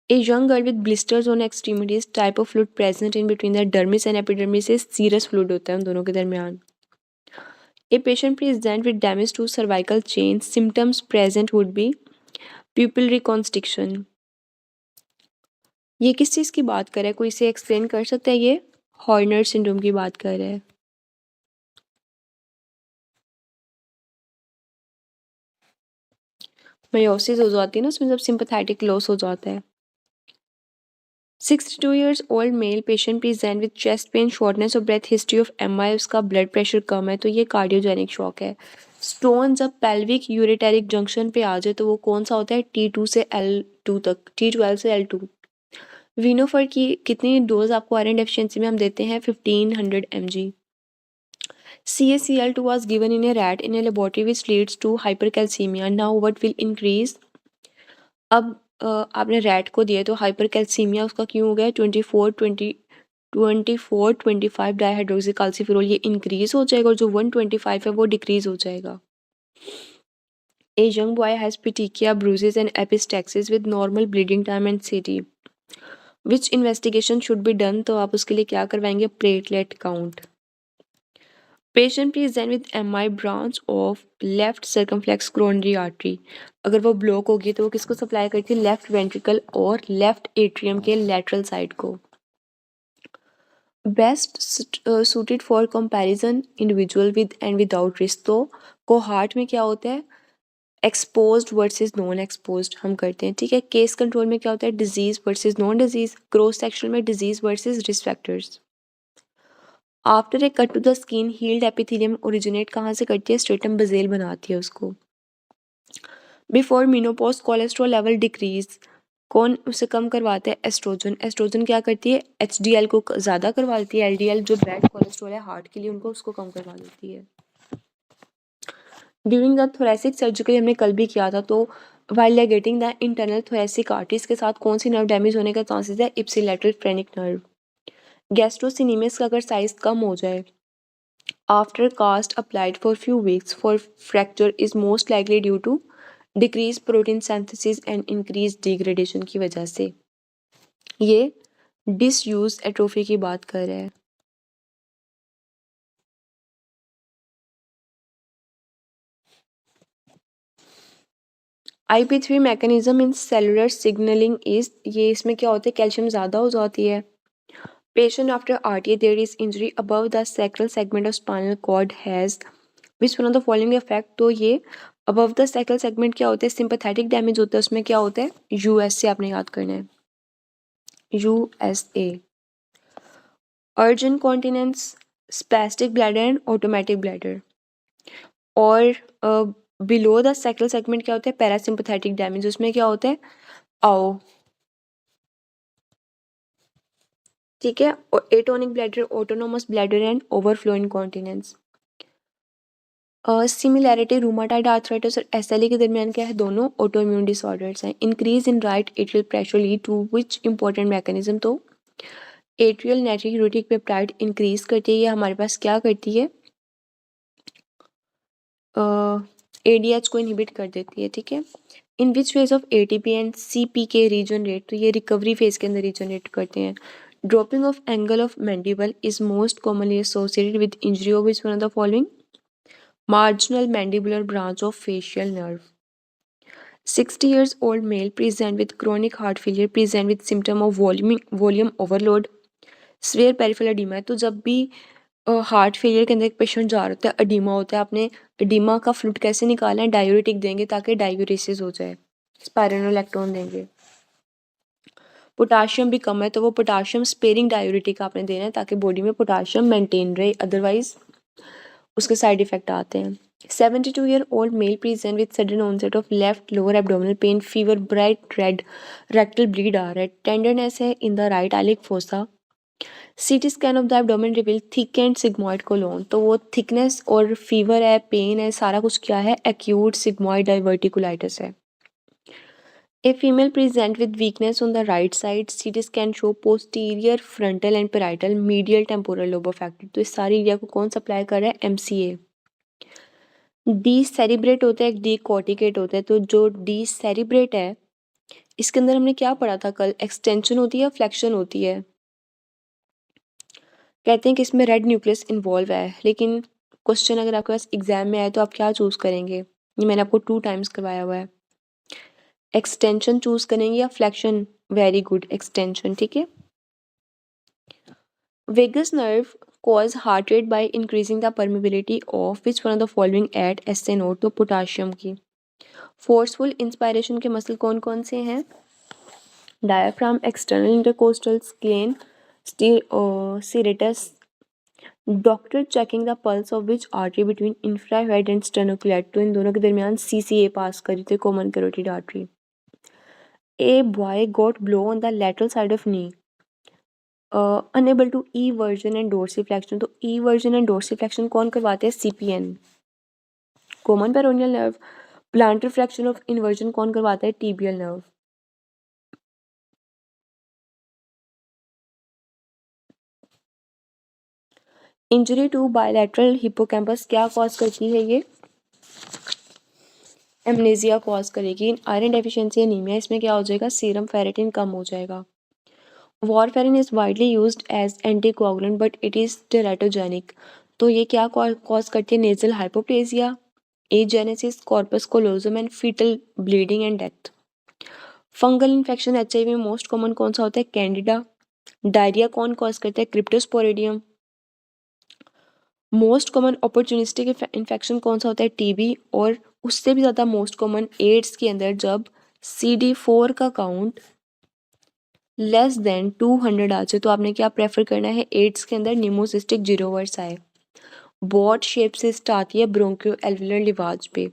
A young girl with blisters on extremities, type of fluid present in between the dermis and epidermis is serous fluid होता है उन दोनों के दरमियान। A patient present with damage to cervical chain, symptoms present would be pupillary constriction. ये किस चीज़ की बात कर रहा है? कोई इसे एक्सप्लेन कर सकता है? ये हॉर्नर सिंड्रोम की बात कर रहा है। मायोसिस हो जाती है ना उसमें, जब सिंपैथेटिक लॉस हो जाता है। 62 years old male patient present with chest pain, shortness of breath, history of MI, उसका ब्लड प्रेशर कम है, तो ये कार्डियोजेनिक शॉक है। स्टोन जब पेल्विक यूरेटेरिक जंक्शन पे आ जाए तो वो कौन सा होता है? T2 से L2 तक, T12 से L2। वीनोफर की कितनी डोज आपको आयरन डेफिशिएंसी में हम देते हैं? 1500 mg। CaCl2 was given in a rat in a laboratory which leads to hypercalcemia. Now what will increase? अब आपने रैट को दिया तो हाइपरकैल्सीमिया उसका क्यों हो गया? 24-25 डाइहाइड्रोक्सीकाल्सिफेरॉल ये इंक्रीज हो जाएगा और जो 125 है वो डिक्रीज हो जाएगा। A young boy has petechia, bruises and epistaxis with normal bleeding time and CT. Which investigation should be done? तो आप उसके लिए क्या करवाएंगे? Platelet count. Patient present with MI branch of left circumflex coronary artery. अगर वो ब्लॉक होगी तो वो किसको सप्लाई करती है? लेफ्ट वेंट्रिकल और लेफ्ट एट्रियम के लेटरल साइड को। Best suited for comparison individual with and without risk. तो कोहार्ट में क्या होता है? एक्सपोज्ड वर्सेस नॉन एक्सपोज्ड हम करते हैं, ठीक है। केस कंट्रोल में क्या होता है? Disease versus non disease. Cross section में disease versus risk factors. After a cut to the skin healed epithelium originate कहाँ से करती है? स्ट्रेटम बेज़ेल बनाती है उसको। Before menopause cholesterol level decrease, कौन उसे कम करवाता है? एस्ट्रोजन। एस्ट्रोजन क्या करती है? HDL को ज़्यादा करवाती है, LDL जो बैड कोलेस्ट्रॉल है हार्ट के लिए उनको उसको कम करवा देती है। ड्यूरिंग द थोरेसिक सर्जिकल हमने कल भी किया था, तो while ligating the internal thoracic arteries के साथ कौन सी नर्व डैमेज होने का चांसेस है? Ipsilateral phrenic nerve. गैस्ट्रोसिनेमिस का अगर साइज कम हो जाए after cast applied for few weeks for fracture is most likely due to decrease protein synthesis and increase degradation की वजह से। ये डिसयूज एट्रोफी की बात कर रहा है। IP3 mechanism in cellular signalling is, ये इसमें क्या होता है, कैल्शियम ज़्यादा हो जाती है। Patient after RTA there is injury above the sacral segment of spinal cord has which one of the following effect. तो ये अबव द सैक्रल सेगमेंट क्या होता है, सिंपैथेटिक डैमेज होता है, उसमें क्या होता है, US से आपने याद करना है, USA। Urgent continence, spastic bladder and automatic bladder. और बिलो द सैक्रल सेगमेंट क्या होता है, पैरासिम्पैथेटिक डैमेज, उसमें क्या होता है, आओ, ठीक है। और atonic bladder, autonomous bladder and overflow incontinence. Similarity rheumatoid arthritis और SLE के दरमियान क्या है, दोनों ऑटो इम्यून डिसऑर्डर्स हैं। Increase in right atrial pressure lead to which important mechanism. तो एट्रियल नाइट्रिक पेप्टाइड इंक्रीज करती है, ये हमारे पास क्या करती है, ADH को इनहिबिट कर देती है, ठीक है। In which phase of ATP and CPK regenerate, तो ये रिकवरी फेज के अंदर रीजनरेट करते हैं। Dropping of angle of mandible is most commonly associated with injury of which one of the following, marginal mandibular branch of facial nerve. 60 years old male present with chronic heart failure, present with symptom of volume overload, severe peripheral edema है। तो जब भी हार्ट फेलियर के अंदर एक पेशेंट जा रहा होता है, अडीमा होता है, आपने अडीमा का फ्लूइड कैसे निकालना है, डायूरेटिक देंगे ताकि डायूरेसिस हो जाए, स्पाइरोनोलैक्टोन देंगे। पोटाशियम भी कम है तो वो पोटाशियम स्पेरिंग डायूरेटिक आपने देना है ताकि बॉडी में पोटाशियम मेंटेन रहे, अदरवाइज उसके साइड इफेक्ट आते हैं। 72-year-old male present with sudden onset of left lower abdominal pain, fever, bright red rectal bleed आ रहा है, tenderness है in the right iliac fossa, CT scan of the abdomen reveal thickened sigmoid colon। तो वो थिकनेस और फीवर है, पेन है, सारा कुछ क्या है, acute sigmoid diverticulitis है। A female present with weakness on the right side, CT scan show posterior frontal and parietal medial temporal lobe affected। तो इस सारी एरिया को कौन सप्लाई कर रहा है, MCA। डी सेरिब्रेट होता है, एक डी कॉर्टिकेट होता है। तो जो डी सेरिब्रेट है इसके अंदर हमने क्या पढ़ा था कल, एक्सटेंशन होती है, फ्लेक्शन होती है। कहते हैं कि इसमें रेड न्यूक्लियस इन्वॉल्व है, लेकिन क्वेश्चन अगर आपके पास एग्जाम में आए तो आप क्या चूज करेंगे, ये मैंने आपको 2 टाइम्स करवाया हुआ है। एक्सटेंशन चूज करेंगे या फ्लेक्शन, वेरी गुड, एक्सटेंशन, ठीक है। Vagus nerve cause heart rate by increasing the permeability of which one of the following at SA note. तो पोटाशियम की। फोर्सफुल इंस्पायरेशन के मसल कौन कौन से हैं, diaphragm, external intercostal, scalene, serratus. Doctor checking the pulse of which artery between infrahyoid and sternocleid. तो इन दोनों के दरमियान CCA पास करी थी, common carotid artery. A boy got blow on the lateral side of knee, unable to eversion and dorsiflexion. तो ई वर्जन एंड डोर्सिफ्लेक्शन कौन करवाते हैं, CPN, common peroneal nerve. Plantar flexion of inversion कौन करवाता है, tibial nerve. Injury to bilateral hippocampus क्या कॉज करती है, ये एमनेजिया कॉज करेगी। आयरन डेफिशिएंसी एनीमिया, इसमें क्या हो जाएगा, सीरम फेरेटिन कम हो जाएगा। Warfarin is widely used as anticoagulant but it is teratogenic. तो ये क्या कॉज करती है, nasal hypoplasia, agenesis, corpus callosum and fetal bleeding and death. Fungal infection HIV में मोस्ट कॉमन कौन सा होता है, कैंडिडा। डायरिया कौन कॉज करता है, Cryptosporidium. Most common opportunistic infection कौन सा होता है, TB। और उससे भी ज़्यादा मोस्ट कॉमन एड्स के अंदर जब CD4 का काउंट लेस देन 200 आ जाए तो आपने क्या प्रेफर करना है, एड्स के अंदर निमोसिस्टिक जीरोवर्स आए। बॉट शेप से स्टार्ट है ब्रोंकियो एल्वुलर लिवाज पे।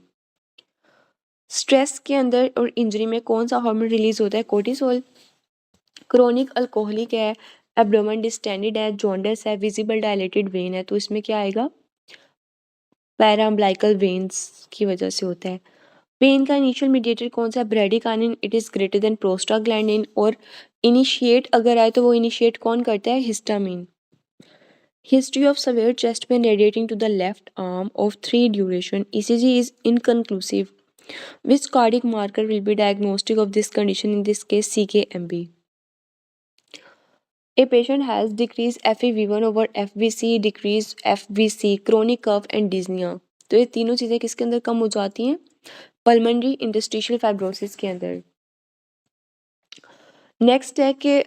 स्ट्रेस के अंदर और इंजरी में कौन सा हार्मोन रिलीज होता है, कोर्टिसोल। क्रोनिक अल्कोहलिक है, एब्डोमेन डिस्टेंडेड है, जॉन्डिस है, विजिबल डायलेटेड वेन है। तो इसमें क्या आएगा, पैराम्ब्लाइकल वेन्स की वजह से होता है। पेन का इनिशियल मीडिएटर कौन सा है? Bradykinin, it is greater than prostaglandin. और इनिशिएट अगर आए तो वो इनिशिएट कौन करता है? Histamine. History of severe chest pain radiating to the left arm of 3 duration. ECG is inconclusive. Which cardiac marker will be diagnostic of this condition? In this case, CKMB. A patient has decreased FEV1 over FVC, decreased FVC, chronic cough and dyspnea. तो ये तीनों चीज़ें किसके अंदर कम हो जाती हैं? पल्मोनरी इंटरस्टिशियल फाइब्रोसिस के अंदर। नेक्स्ट है कि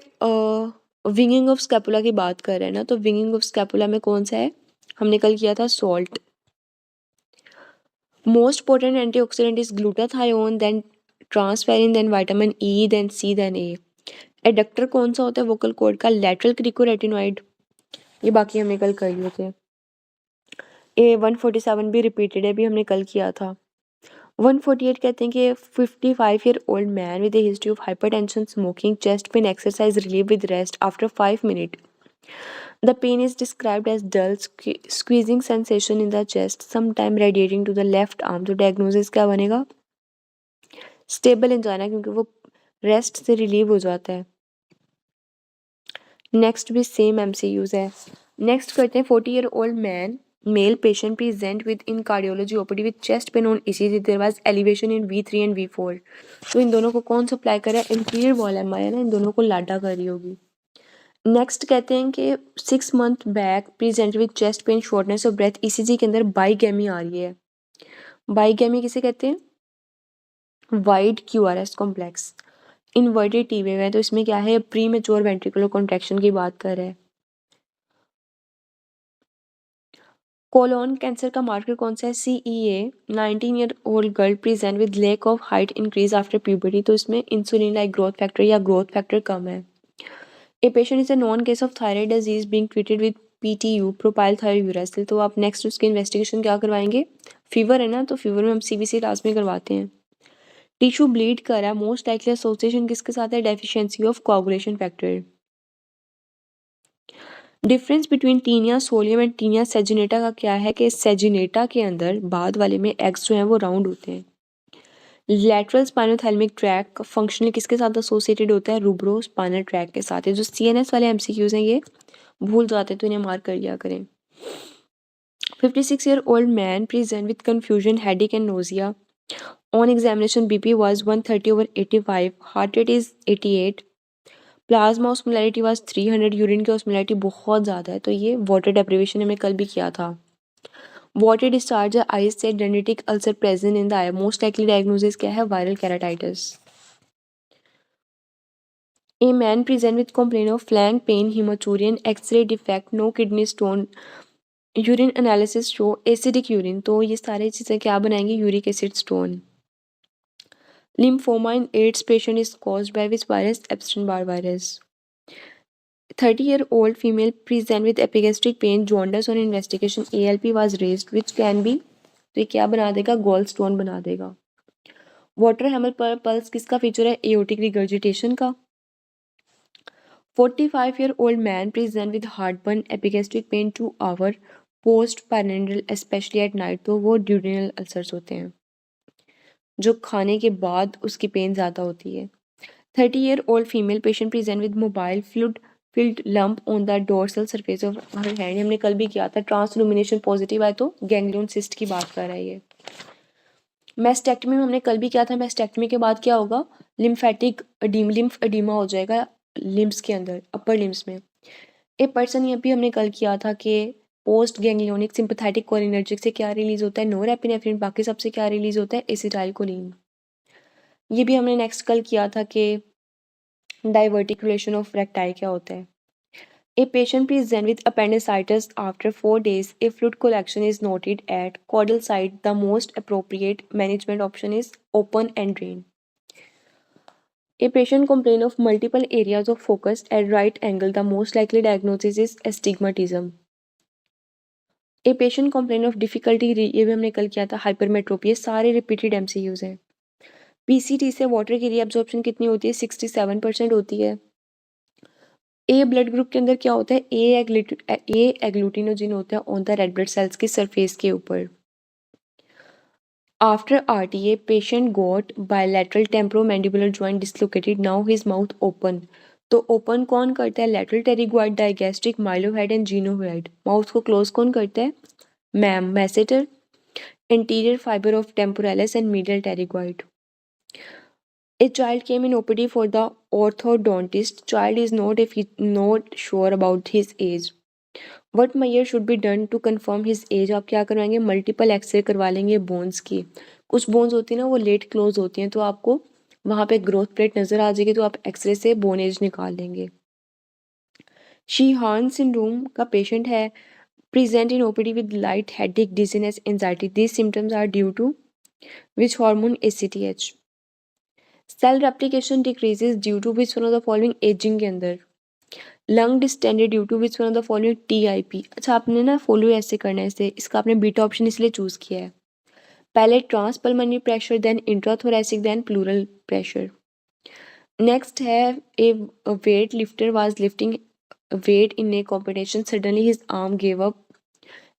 विंगिंग ऑफ स्कैपुला की बात कर रहे हैं ना, तो विंगिंग ऑफ स्कैपुला में कौन सा है? हमने कल किया था salt. Most potent antioxidant is glutathione, then transferrin, then vitamin E, then C, then A. Adductor कौन सा होता है वोकल कॉर्ड का? Lateral cricoarytenoid. ये बाकी हमने कल कर लिए थे। A147 भी रिपीटेड है, भी हमने कल किया था। 148 कहते हैं कि 55 year old man with A history of hypertension, smoking, chest pain, exercise relieve with rest after 5 minute. The pain is described as dull squeezing sensation in the chest, sometime radiating to the left arm. तो diagnosis क्या बनेगा? स्टेबल एंजाइना, क्योंकि वो रेस्ट से रिलीव हो जाता है। नेक्स्ट भी सेम MCUs है। नेक्स्ट करते हैं 40 year old man male patient present with in cardiology OPD with chest pain on ECG, there was elevation in V3 and V4। तो इन दोनों को कौन सप्लाई कर रहा है? इंटीरियर वॉल MI है ना, इन दोनों को लाडा कर रही होगी। नेक्स्ट कहते हैं कि 6 month back present with chest pain, shortness of breath, ECG के अंदर बाईगैमी आ रही है। बाईगैमी किसे कहते हैं? Wide QRS complex. Inverted T wave है, तो इसमें क्या है? प्री मेच्योर वेंट्रिकुलर कॉन्ट्रैक्शन की बात कर रहे हैं। कोलोन कैंसर का मार्कर कौन सा है? CEA। 19 year old girl present with lack of height increase after puberty, तो इसमें इंसुलिन लाइक ग्रोथ फैक्टर या ग्रोथ फैक्टर कम है। A patient is a known case of thyroid disease being treated with PTU, propylthiouracil. तो आप नेक्स्ट उसकी इन्वेस्टिगेशन क्या करवाएंगे? फीवर है ना, तो फीवर में हम CBC लाजमी करवाते हैं। टिश्यू ब्लीड कर रहा है, मोस्ट लाइकली एसोसिएशन किसके साथ है? Deficiency of coagulation factor. Difference between taenia solium and taenia saginata का क्या है? कि सेजिनेटा के अंदर बाद वाले में एग्स जो हैं वो राउंड होते हैं। लैटरल स्पाइनोथैलेमिक ट्रैक फंक्शनल किसके साथ एसोसिएटेड होता है? रूब्रो स्पाइनल ट्रैक के साथ है। जो CNS वाले MCQs हैं ये भूल जाते तो इन्हें मार्क कर लिया करें। 56 year old man present with confusion, headache and nausea. On examination BP was 130/85, heart rate is 88, plasma osmolarity was 300, urine की ऑस्मोलैरिटी बहुत ज़्यादा है, तो ये वाटर डेप्रिवेशन हमें कल भी किया था। वाटर डिस्चार्ज आइज से dendritic ulcer present in the eye, most likely diagnosis क्या है? Viral keratitis. A man present with complain of flank pain, haematuria, x ray defect, no kidney stone, urine analysis show acidic urine, तो ये सारी चीज़ें क्या बनाएंगी? Uric acid stone. Lymphoma in AIDS patient is caused by which virus? Epstein Barr virus. 30 year old female present with epigastric pain, jaundice on investigation, ALP was raised, which can be, तो ये क्या बना देगा? गॉल स्टोन बना देगा। वाटर हैमर पर पल्स किसका फीचर है? एओटिक रिगर्जिटेशन का। 45 year old man present with heartburn, epigastric pain 2 hour post prandial, especially at night, तो वो duodenal अल्सर्स होते हैं जो खाने के बाद उसकी पेन ज़्यादा होती है। 30 year old female patient present with mobile fluid filled lump on the dorsal surface of her hand, हमने कल भी किया था। ट्रांसलुमिनेशन पॉजिटिव आए तो गैंग्लियन सिस्ट की बात कर रहा है ये। मैस्टेक्टमी में हमने कल भी किया था। मैस्टेक्टमी के बाद क्या होगा? लिम्फेटिक लिम्फ एडिमा हो जाएगा लिम्स के अंदर, अपर लिम्स में। ए पर्सन, ये भी हमने कल किया था कि पोस्ट गैंग्लियोनिक सिंपैथेटिक कोलिनर्जिक से क्या रिलीज होता है? नोरेपिनेफ्रिन। बाकी सबसे क्या रिलीज होता है? एसिटाइलकोलिन। ये भी हमने नेक्स्ट कल किया था कि डाइवर्टिकुलेशन ऑफ रेक्टाइल क्या होता है। A patient present with appendicitis after 4 days. If fluid collection is noted at caudal site, the most appropriate management option is open and drain. A patient complain of multiple areas of focus at right angle. The most likely diagnosis is astigmatism. A patient complain of difficulty, ये भी हमने कल किया था, hypermetropia। ये सारे repeated MCUs हैं। PCT से वाटर की रीअब्जॉर्प्शन कितनी होती है? 67% होती है। ए ब्लड ग्रुप के अंदर क्या होता है? ए एग्लूटिनोजिन होता है on the red blood cells की सरफेस के ऊपर। After RTA, patient got bilateral temporomandibular joint dislocated. Now his mouth open. तो ओपन कौन करता है? Lateral pterygoid, digastric, mylohyoid and geniohyoid. Mouth को क्लोज कौन करता है? Ma'am, masseter, anterior fiber of temporalis and medial pterygoid. A child came in OPD for the orthodontist. Child is not sure about his age. What measure should be done to confirm his age? आप क्या करवाएंगे? मल्टीपल एक्सरे करवा लेंगे बोन्स की. कुछ बोन्स होती है ना वो लेट क्लोज होती हैं, तो आपको वहाँ पे ग्रोथ प्लेट नज़र आ जाएगी, तो आप एक्सरे से बोन एज निकाल लेंगे. शीहान सिंड्रोम का पेशेंट है, present in OPD with light headache, dizziness, anxiety. These symptoms are due to which hormone? ACTH. Cell replication decreases due to which one of the following? aging के अंदर. Lung distended due to which one of the following? TIP. अच्छा, आपने ना फॉलो ऐसे करना है इसे, इसका आपने बीटा ऑप्शन इसलिए चूज़ किया है. पहले transpulmonary pressure, then intrathoracic, then pleural pressure. Next है, a weight lifter was lifting weight in a competition. Suddenly his arm gave up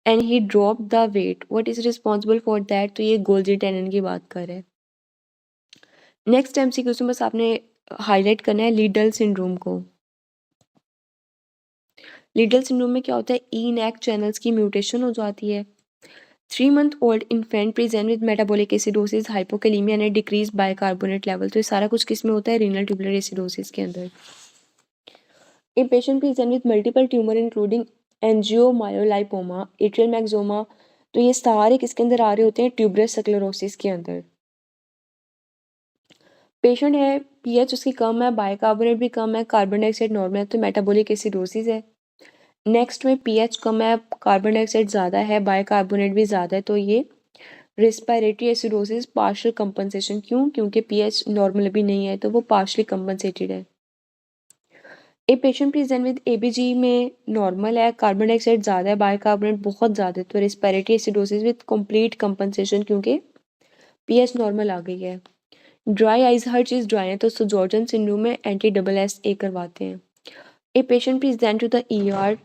and he dropped the weight. What is responsible for that? तो ये गोल्जी टेनन की बात कर रहे हैं. नेक्स्ट MCQ में बस आपने हाईलाइट करना है लीडल सिंड्रोम को. लीडल सिंड्रोम में क्या होता है? ENaC चैनल्स की म्यूटेशन हो जाती है. 3 month old infant present with metabolic acidosis, hypokalemia and decreased bicarbonate level. तो ये सारा कुछ किस में होता है? renal tubular acidosis के अंदर. A patient present with multiple tumor including angiomyolipoma, atrial myxoma. तो ये सारे किसके अंदर आ रहे होते हैं? ट्यूबरस स्क्लेरोसिस के अंदर. पेशेंट है, पीएच उसकी कम है, बाइकार्बोनेट भी कम है, कार्बन डाइऑक्साइड नॉर्मल है, तो मेटाबॉलिक एसिडोसिस है. नेक्स्ट में पीएच कम है, कार्बन डाइऑक्साइड ज़्यादा है, बाइकार्बोनेट भी ज़्यादा है, तो ये रेस्पिरेटरी एसिडोसिस पार्शियल कंपनसेशन. क्यों? क्योंकि पीएच नॉर्मल भी नहीं है, तो वो पार्शली कंपनसेटेड है. A patient present with ABG में नॉर्मल है, कार्बन डाइऑक्साइड ज़्यादा है, बाइकार्बोनेट बहुत ज़्यादा है, तो respiratory acidosis with complete compensation क्योंकि पीएच नॉर्मल आ गई है. ड्राई आइज, हर चीज़ ड्राई है, तो सोजॉर्जन सिंड्रोम में anti-SS-A करवाते हैं. A patient present to the ER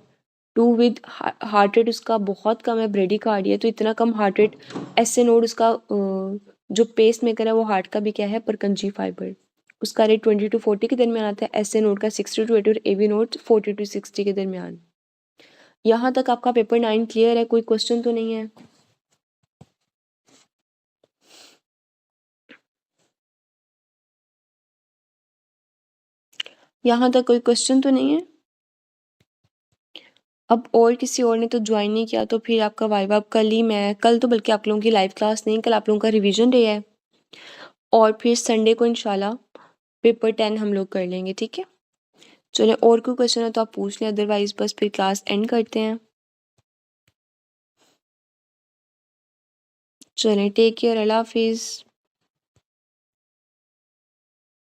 to with heart rate उसका बहुत कम है, ब्रेडिकार्डिया है, तो इतना कम हार्ट रेट. SA नोड उसका जो पेस मेकर है वो हार्ट का भी क्या है? Purkinje fibre. उसका रेट 20 to 40 के दरमियान आता है. SA नोड का 60 to 80 और AV नोड 40 to 60 के दरमियान. यहाँ तक आपका पेपर 9 क्लियर है? कोई क्वेश्चन तो नहीं है? यहाँ तक कोई क्वेश्चन तो नहीं है? अब और किसी और ने तो ज्वाइन नहीं किया, तो फिर आपका वाइवा अब कल ही. मैं कल तो बल्कि आप लोगों की लाइव क्लास नहीं, कल आप लोगों का रिवीजन डे है, और फिर संडे को इंशाल्लाह पेपर 10 हम लोग कर लेंगे. ठीक है, चलो, और कोई क्वेश्चन है तो आप पूछ लें, अदरवाइज बस फिर क्लास एंड करते हैं. चलें, टेक केयर, अल्लाह हाफिज़.